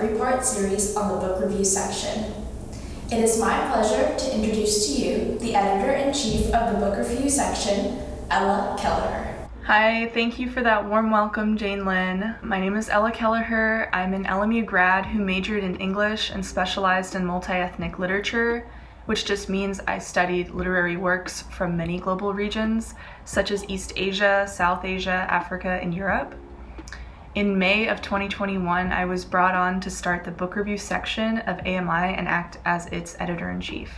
three-part series on the book review section. It is my pleasure to introduce to you the editor-in-chief of the book review section, Ella Kelleher. Hi, thank you for that warm welcome, Janelynne. My name is Ella Kelleher. I'm an LMU grad who majored in English and specialized in multi-ethnic literature, which just means I studied literary works from many global regions, such as East Asia, South Asia, Africa, and Europe. In May of 2021, I was brought on to start the book review section of AMI and act as its editor-in-chief.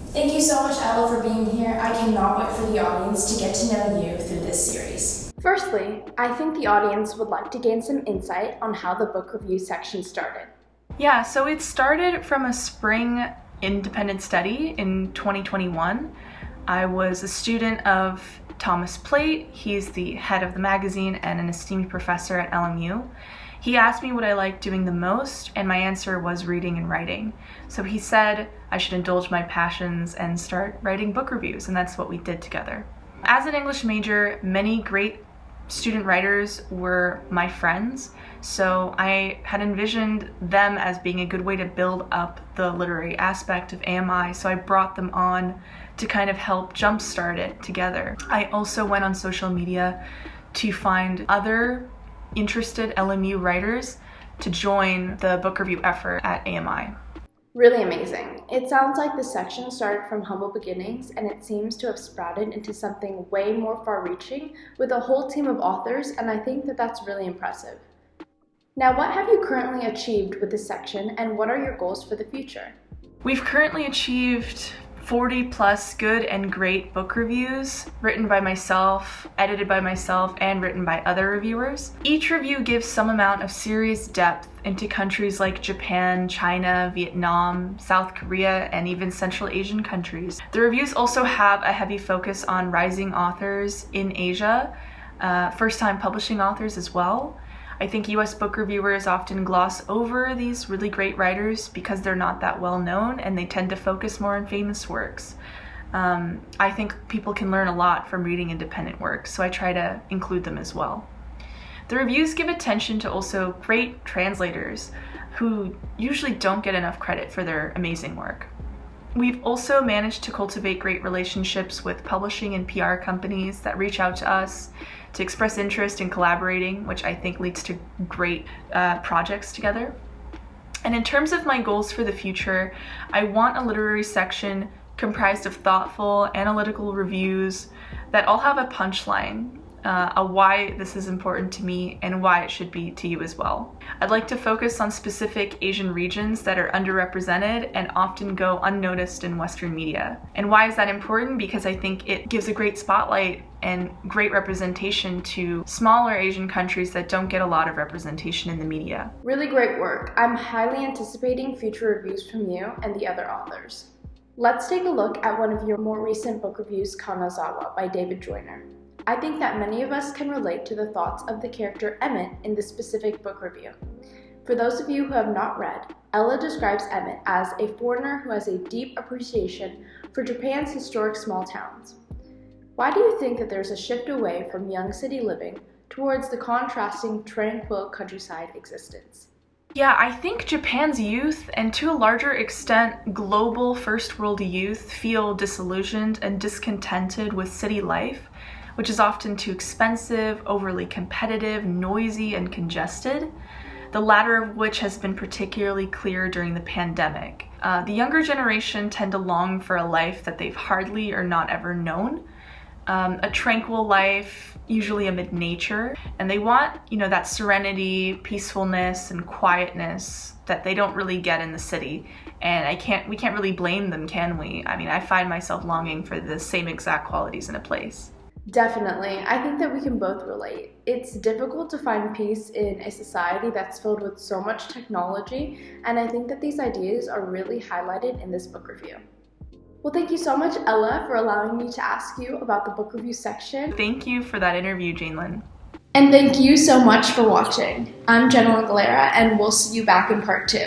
Thank you so much, Ella, for being here. I cannot wait for the audience to get to know you through this series. Firstly, I think the audience would like to gain some insight on how the book review section started. Yeah, so it started from a spring independent study in 2021. I was a student of Thomas Plate. He's the head of the magazine and an esteemed professor at LMU. He asked me what I liked doing the most, and my answer was reading and writing. So he said I should indulge my passions and start writing book reviews, and that's what we did together. As an English major, many great student writers were my friends, so I had envisioned them as being a good way to build up the literary aspect of AMI, so I brought them on to kind of help jumpstart it together. I also went on social media to find other interested LMU writers to join the book review effort at AMI. Really amazing. It sounds like the section started from humble beginnings and it seems to have sprouted into something way more far-reaching with a whole team of authors, and I think that that's really impressive. Now, what have you currently achieved with this section and what are your goals for the future? We've currently achieved 40 plus good and great book reviews written by myself, edited by myself, and written by other reviewers. Each review gives some amount of serious depth into countries like Japan, China, Vietnam, South Korea, and even Central Asian countries. The reviews also have a heavy focus on rising authors in Asia, first-time publishing authors as well. I think US book reviewers often gloss over these really great writers because they're not that well known and they tend to focus more on famous works. I think people can learn a lot from reading independent works, so I try to include them as well. The reviews give attention to also great translators who usually don't get enough credit for their amazing work. We've also managed to cultivate great relationships with publishing and PR companies that reach out to us to express interest in collaborating, which I think leads to great projects together. And in terms of my goals for the future, I want a literary section comprised of thoughtful, analytical reviews that all have a punchline, a why this is important to me and why it should be to you as well. I'd like to focus on specific Asian regions that are underrepresented and often go unnoticed in Western media. And why is that important? Because I think it gives a great spotlight and great representation to smaller Asian countries that don't get a lot of representation in the media. Really great work. I'm highly anticipating future reviews from you and the other authors. Let's take a look at one of your more recent book reviews, Kamazawa by David Joyner. I think that many of us can relate to the thoughts of the character Emmett in this specific book review. For those of you who have not read, Ella describes Emmett as a foreigner who has a deep appreciation for Japan's historic small towns. Why do you think that there's a shift away from young city living towards the contrasting tranquil countryside existence? Yeah, I think Japan's youth, and to a larger extent global first world youth, feel disillusioned and discontented with city life, which is often too expensive, overly competitive, noisy, and congested, the latter of which has been particularly clear during the pandemic. The younger generation tend to long for a life that they've hardly or not ever known, a tranquil life, usually amid nature, and they want, that serenity, peacefulness, and quietness that they don't really get in the city. And we can't really blame them, can we? I mean, I find myself longing for the same exact qualities in a place. Definitely. I think that we can both relate. It's difficult to find peace in a society that's filled with so much technology, and I think that these ideas are really highlighted in this book review. Well, thank you so much, Ella, for allowing me to ask you about the book review section. Thank you for that interview, Janelynne. And thank you so much for watching. I'm Janelynne Galera, and we'll see you back in part 2.